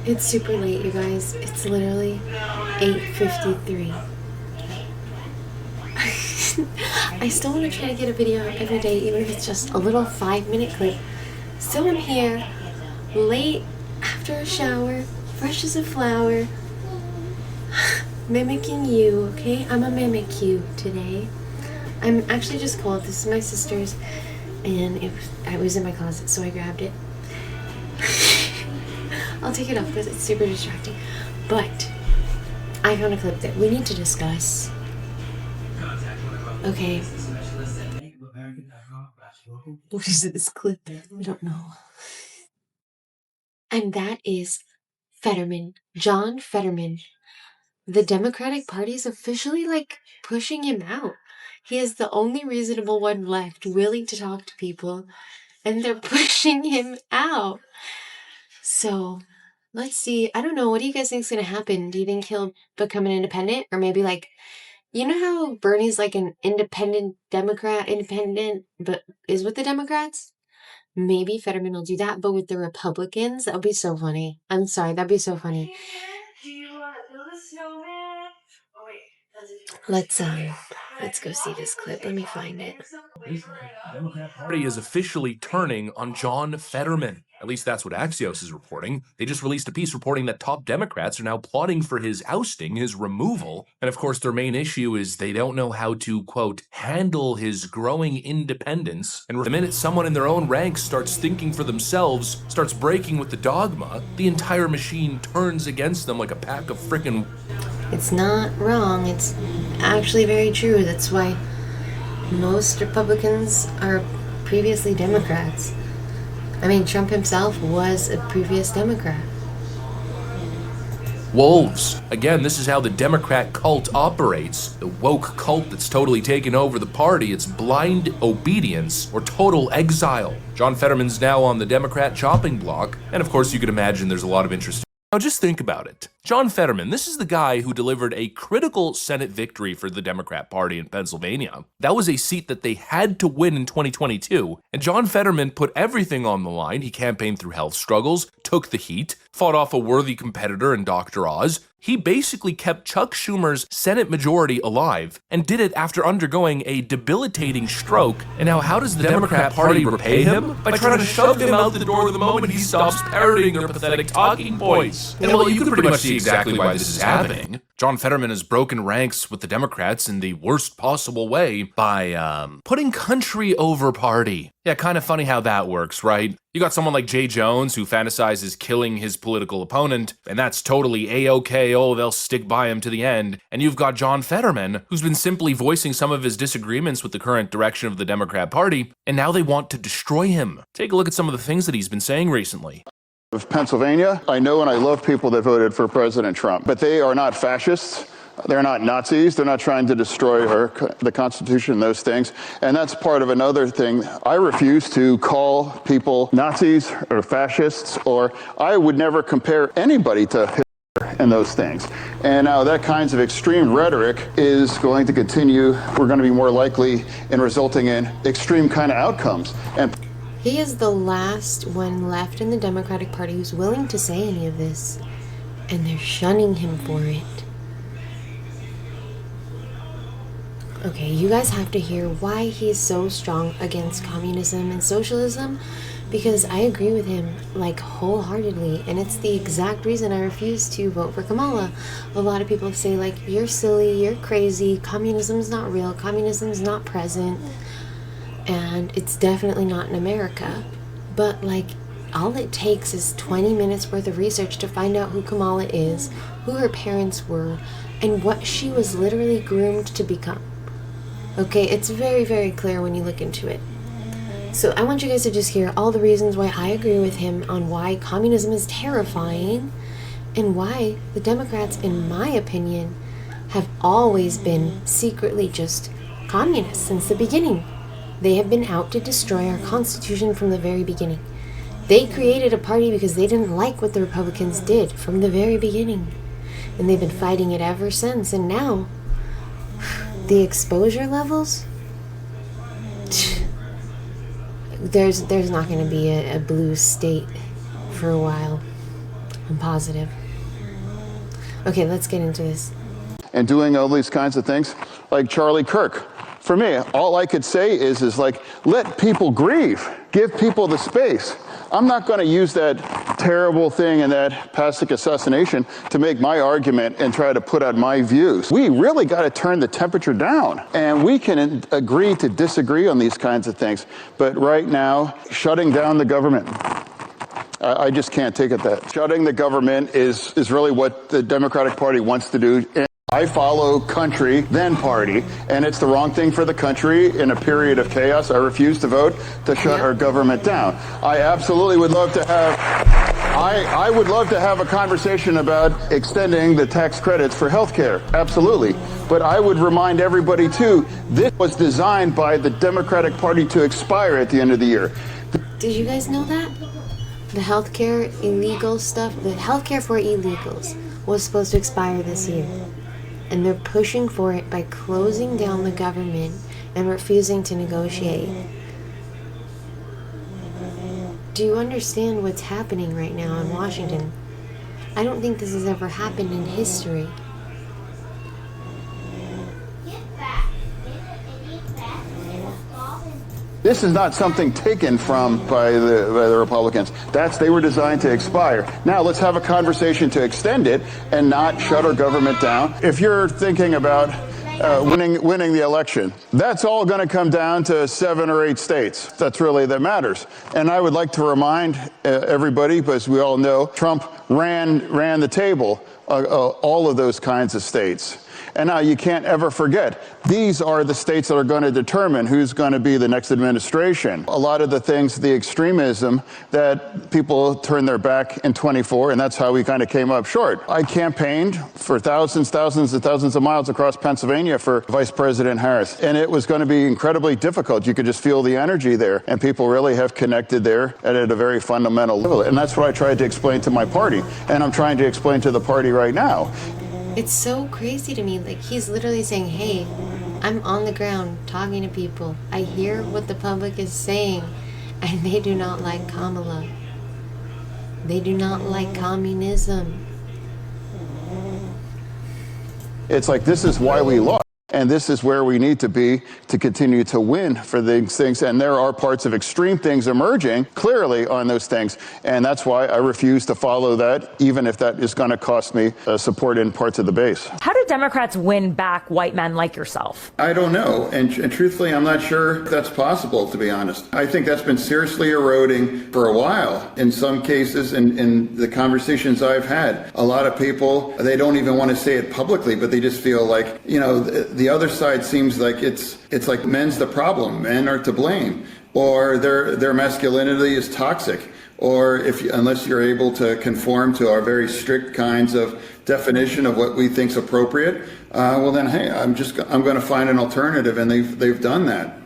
It's super late, you guys. It's literally 8:53. I still want to try to get a video every day, even if it's just a little 5-minute clip. So I'm here, late, after a shower, fresh as a flower, mimicking you, okay? I'm a mimic you today. I'm actually just cold. This is my sister's, and I was in my closet, so I grabbed it. I'll take it off because it's super distracting. But I found a clip that we need to discuss. Okay. What is this clip? I don't know. And that is Fetterman. John Fetterman. The Democratic Party is officially, pushing him out. He is the only reasonable one left willing to talk to people, and they're pushing him out. So, let's see. I don't know. What do you guys think is going to happen? Do you think he'll become an independent? Or maybe, you know how Bernie's an independent Democrat, but is with the Democrats? Maybe Fetterman will do that, but with the Republicans? That would be so funny. I'm sorry, that'd be so funny. Do you want to build a snowman? Oh, wait. Let's go see this clip. Let me find it. The Democrat Party is officially turning on John Fetterman. At least that's what Axios is reporting. They just released a piece reporting that top Democrats are now plotting for his ousting, his removal. And of course, their main issue is they don't know how to, quote, handle his growing independence. And the minute someone in their own ranks starts thinking for themselves, starts breaking with the dogma, the entire machine turns against them like a pack of frickin'... It's not wrong. It's actually very true. That's why most Republicans are previously Democrats. I mean, Trump himself was a previous Democrat. Wolves. Again, this is how the Democrat cult operates. The woke cult that's totally taken over the party. It's blind obedience or total exile. John Fetterman's now on the Democrat chopping block, and of course you could imagine there's a lot of interest. Now just think about it. John Fetterman, this is the guy who delivered a critical Senate victory for the Democrat Party in Pennsylvania. That was a seat that they had to win in 2022, and John Fetterman put everything on the line. He campaigned through health struggles, took the heat, fought off a worthy competitor in Dr. Oz. He basically kept Chuck Schumer's Senate majority alive and did it after undergoing a debilitating stroke. And now how does the Democrat Party repay him? By trying to shove him out the door the moment he stops parroting their pathetic talking points. And well, you can pretty much see exactly why this is happening. John Fetterman has broken ranks with the Democrats in the worst possible way by, putting country over party. Yeah, kind of funny how that works, right? You got someone like Jay Jones who fantasizes killing his political opponent, and that's totally A-OK, oh, they'll stick by him to the end. And you've got John Fetterman, who's been simply voicing some of his disagreements with the current direction of the Democrat Party, and now they want to destroy him. Take a look at some of the things that he's been saying recently. Of Pennsylvania, I know and I love people that voted for President Trump, but they are not fascists. They're not Nazis. They're not trying to destroy the Constitution, those things. And that's part of another thing. I refuse to call people Nazis or fascists, or I would never compare anybody to Hitler and those things. And now that kinds of extreme rhetoric is going to continue. We're going to be more likely in resulting in extreme kind of outcomes. And he is the last one left in the Democratic Party who's willing to say any of this, and they're shunning him for it. Okay, you guys have to hear why he's so strong against communism and socialism, because I agree with him, wholeheartedly, and it's the exact reason I refuse to vote for Kamala. A lot of people say, you're silly, you're crazy, communism's not real, communism's not present, and it's definitely not in America. But, all it takes is 20 minutes worth of research to find out who Kamala is, who her parents were, and what she was literally groomed to become. Okay, it's very, very clear when you look into it. So I want you guys to just hear all the reasons why I agree with him on why communism is terrifying and why the Democrats, in my opinion, have always been secretly just communists since the beginning. They have been out to destroy our Constitution from the very beginning. They created a party because they didn't like what the Republicans did from the very beginning. And they've been fighting it ever since. And now, the exposure levels, there's not going to be a blue state for a while. I'm positive. Okay, let's get into this. And doing all these kinds of things, like Charlie Kirk. For me, all I could say is like, let people grieve. Give people the space. I'm not going to use that terrible thing and that Pasek assassination to make my argument and try to put out my views. We really got to turn the temperature down. And we can agree to disagree on these kinds of things. But right now, shutting down the government, I just can't take it that. Shutting the government is really what the Democratic Party wants to do. I follow country, then party, and it's the wrong thing for the country in a period of chaos. I refuse to vote to shut our government down. I absolutely would love to have, I would love to have a conversation about extending the tax credits for healthcare. Absolutely. But I would remind everybody too, this was designed by the Democratic Party to expire at the end of the year. Did you guys know that? The healthcare illegal stuff, the healthcare for illegals was supposed to expire this year. And they're pushing for it by closing down the government and refusing to negotiate. Do you understand what's happening right now in Washington? I don't think this has ever happened in history. This is not something taken from by the Republicans. They were designed to expire. Now let's have a conversation to extend it and not shut our government down. If you're thinking about winning the election, that's all going to come down to 7 or 8 states. That's really that matters. And I would like to remind everybody, because we all know Trump ran the table, all of those kinds of states. And now you can't ever forget, these are the states that are going to determine who's going to be the next administration. A lot of the things, the extremism that people turned their back in 24, and that's how we kind of came up short. I campaigned for thousands and thousands of miles across Pennsylvania for Vice President Harris. And it was going to be incredibly difficult. You could just feel the energy there. And people really have connected there at a very fundamental level. And that's what I tried to explain to my party. And I'm trying to explain to the party right now. It's so crazy to me. Like, he's literally saying, hey, I'm on the ground talking to people. I hear what the public is saying, and they do not like Kamala. They do not like communism. It's like, this is why we lost. And this is where we need to be to continue to win for these things. And there are parts of extreme things emerging clearly on those things. And that's why I refuse to follow that, even if that is going to cost me support in parts of the base. How do Democrats win back white men like yourself? I don't know. And truthfully, I'm not sure if that's possible, to be honest. I think that's been seriously eroding for a while. In some cases, in the conversations I've had, a lot of people, they don't even want to say it publicly, but they just feel like, you know, the other side seems like it's like men's the problem, men are to blame, or their masculinity is toxic, or unless you're able to conform to our very strict kinds of definition of what we think's appropriate, well then, hey, I'm going to find an alternative, and they've done that.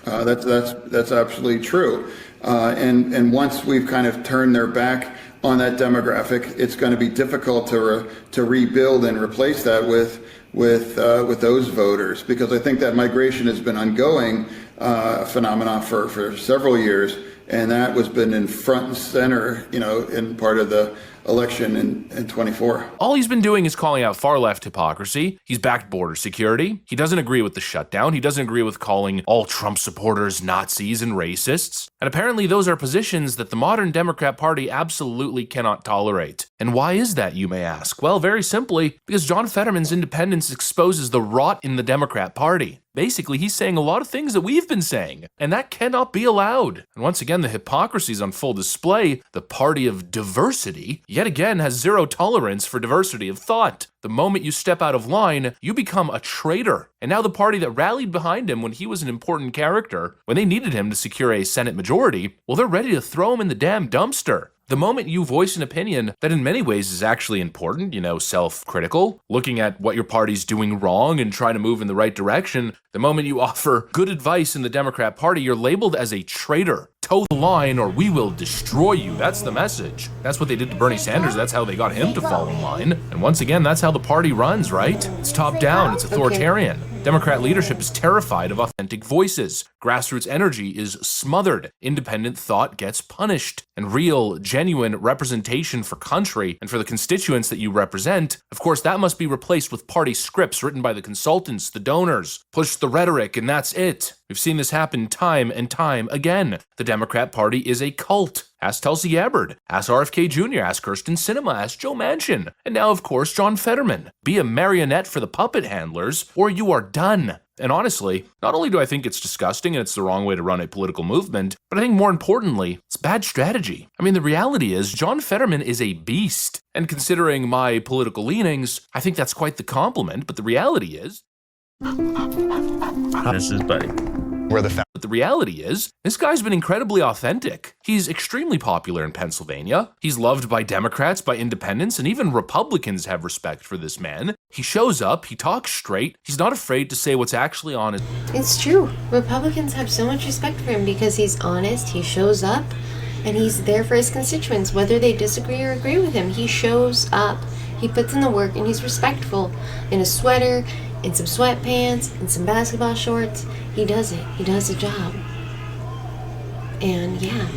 That's absolutely true. And once we've kind of turned their back on that demographic, it's going to be difficult to rebuild and replace that with those voters, because I think that migration has been ongoing phenomenon for several years, and that was been in front and center, you know, in part of the election in 24. All he's been doing is calling out far-left hypocrisy. He's backed border security. He doesn't agree with the shutdown. He doesn't agree with calling all Trump supporters Nazis and racists. And apparently those are positions that the modern Democrat Party absolutely cannot tolerate. And why is that, you may ask? Well, very simply, because John Fetterman's independence exposes the rot in the Democrat Party. Basically, he's saying a lot of things that we've been saying, and that cannot be allowed. And once again, the hypocrisy is on full display. The party of diversity, yet again, has zero tolerance for diversity of thought. The moment you step out of line, you become a traitor. And now the party that rallied behind him when he was an important character, when they needed him to secure a Senate majority, well, they're ready to throw him in the damn dumpster. The moment you voice an opinion that in many ways is actually important, you know, self-critical, looking at what your party's doing wrong and trying to move in the right direction, the moment you offer good advice in the Democrat Party, you're labeled as a traitor. Toe the line or we will destroy you. That's the message. That's what they did to Bernie Sanders. That's how they got him to fall in line. And once again, that's how the party runs, right? It's top down. It's authoritarian. Okay. Democrat leadership is terrified of authentic voices. Grassroots energy is smothered. Independent thought gets punished. And real, genuine representation for country and for the constituents that you represent, of course, that must be replaced with party scripts written by the consultants, the donors. Push the rhetoric, and that's it. We've seen this happen time and time again. The Democrat Party is a cult. Ask Tulsi Gabbard, ask RFK Jr., ask Kirsten Sinema, ask Joe Manchin, and now, of course, John Fetterman. Be a marionette for the puppet handlers, or you are done. And honestly, not only do I think it's disgusting and it's the wrong way to run a political movement, but I think more importantly, it's bad strategy. I mean, the reality is John Fetterman is a beast. And considering my political leanings, I think that's quite the compliment, but the reality is... This is Buddy. But the reality is, this guy's been incredibly authentic. He's extremely popular in Pennsylvania. He's loved by Democrats, by independents, and even Republicans have respect for this man. He shows up, he talks straight, he's not afraid to say what's actually on his... It's true. Republicans have so much respect for him because he's honest, he shows up, and he's there for his constituents. Whether they disagree or agree with him, he shows up, he puts in the work, and he's respectful. In a sweater, in some sweatpants, in some basketball shorts, he does it. He does the job. And yeah,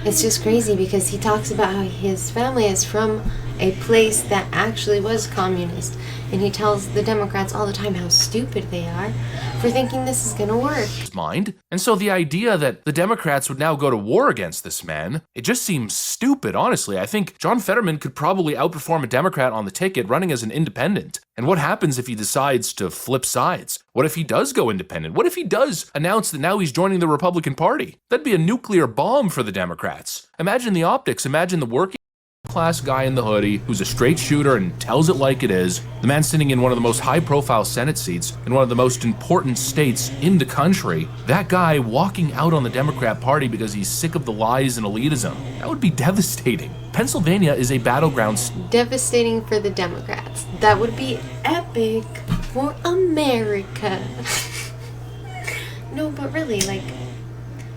it's just crazy because he talks about how his family is from a place that actually was communist. And he tells the Democrats all the time how stupid they are for thinking this is gonna work. Mind. And so the idea that the Democrats would now go to war against this man, it just seems stupid, honestly. I think John Fetterman could probably outperform a Democrat on the ticket running as an independent. And what happens if he decides to flip sides? What if he does go independent? What if he does announce that now he's joining the Republican Party? That'd be a nuclear bomb for the Democrats. Imagine the optics, imagine the working class guy in the hoodie who's a straight shooter and tells it like it is, the man sitting in one of the most high-profile Senate seats in one of the most important states in the country, that guy walking out on the Democrat Party because he's sick of the lies and elitism. That would be devastating. Pennsylvania is a battleground. Devastating for the Democrats. That would be epic for America. No, but really, like,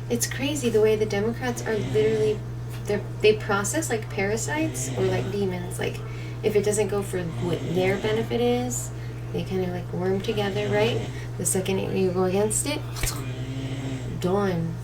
it's crazy the way the Democrats are literally... They process like parasites or like demons. Like, if it doesn't go for what their benefit is, they kind of like worm together, right? The second you go against it, done.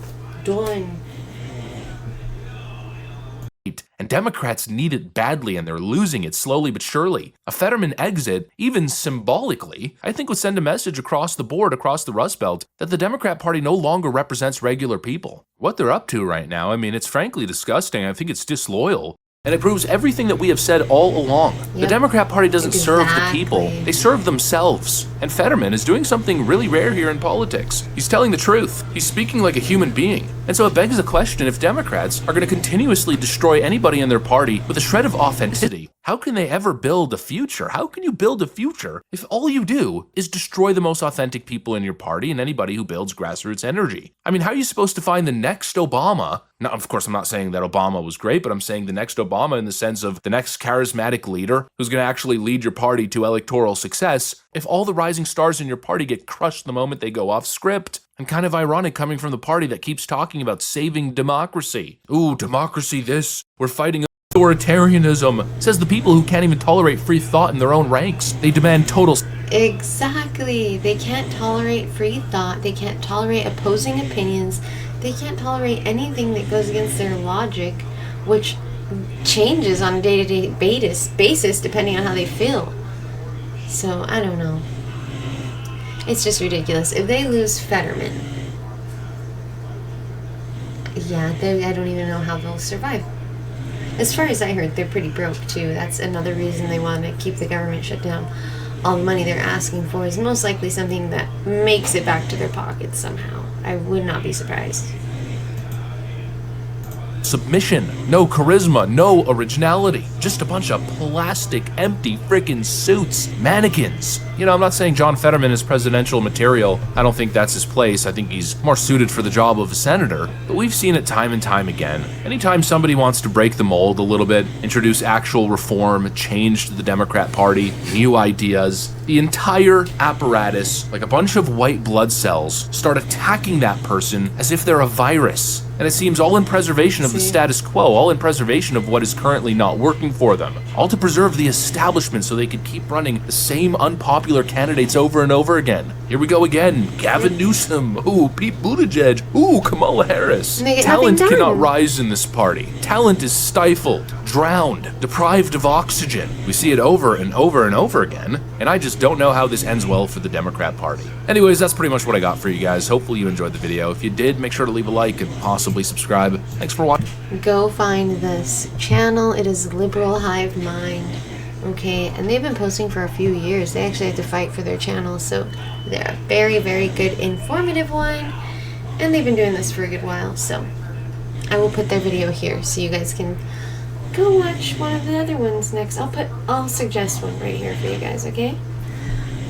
And Democrats need it badly, and they're losing it slowly but surely. A Fetterman exit, even symbolically, I think would send a message across the board, across the Rust Belt, that the Democrat Party no longer represents regular people. What they're up to right now, I mean, it's frankly disgusting. I think it's disloyal. And it proves everything that we have said all along. Yep. The Democrat Party doesn't serve the people, they serve themselves. And Fetterman is doing something really rare here in politics. He's telling the truth. He's speaking like a human being. And so it begs the question, if Democrats are going to continuously destroy anybody in their party with a shred of authenticity, how can they ever build a future? How can you build a future if all you do is destroy the most authentic people in your party and anybody who builds grassroots energy? I mean, how are you supposed to find the next Obama? Now, of course, I'm not saying that Obama was great, but I'm saying the next Obama in the sense of the next charismatic leader who's going to actually lead your party to electoral success if all the rising stars in your party get crushed the moment they go off script. And kind of ironic coming from the party that keeps talking about saving democracy. Ooh, democracy this. We're fighting authoritarianism. Says the people who can't even tolerate free thought in their own ranks. They demand total... Exactly. They can't tolerate free thought. They can't tolerate opposing opinions. They can't tolerate anything that goes against their logic, which changes on a day-to-day basis depending on how they feel. So, I don't know. It's just ridiculous. If they lose Fetterman, yeah, I don't even know how they'll survive. As far as I heard, they're pretty broke too. That's another reason they want to keep the government shut down. All the money they're asking for is most likely something that makes it back to their pockets somehow. I would not be surprised. Submission, no charisma, no originality, just a bunch of plastic, empty frickin' suits, mannequins. You know, I'm not saying John Fetterman is presidential material. I don't think that's his place. I think he's more suited for the job of a senator. But we've seen it time and time again. Anytime somebody wants to break the mold a little bit, introduce actual reform, change to the Democrat Party, new ideas, The entire apparatus, like a bunch of white blood cells, start attacking that person as if they're a virus. And it seems all in preservation of the status quo, all in preservation of what is currently not working for them. All to preserve the establishment so they could keep running the same unpopular candidates over and over again. Here we go again. Gavin Newsom. Ooh, Pete Buttigieg. Ooh, Kamala Harris. Talent cannot rise in this party. Talent is stifled, drowned, deprived of oxygen. We see it over and over and over again, and I just don't know how this ends well for the Democrat Party. Anyways, that's pretty much what I got for you guys. Hopefully you enjoyed the video. If you did, make sure to leave a like and possibly subscribe. Thanks for watching. Go find this channel. It is Liberal Hive Mind. Okay, and they've been posting for a few years. They actually had to fight for their channel, so they're a very, very good, informative one. And they've been doing this for a good while, so I will put their video here so you guys can go watch one of the other ones next. I'll suggest one right here for you guys, okay?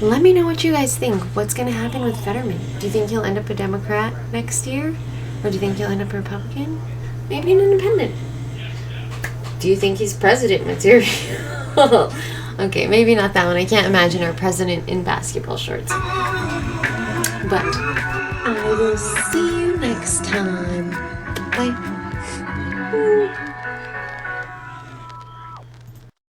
Let me know what you guys think. What's gonna happen with Fetterman? Do you think he'll end up a Democrat next year? Or do you think he'll end up a Republican? Maybe an independent? Do you think he's president material? Okay, maybe not that one. I can't imagine our president in basketball shorts. But I will see you next time. Bye.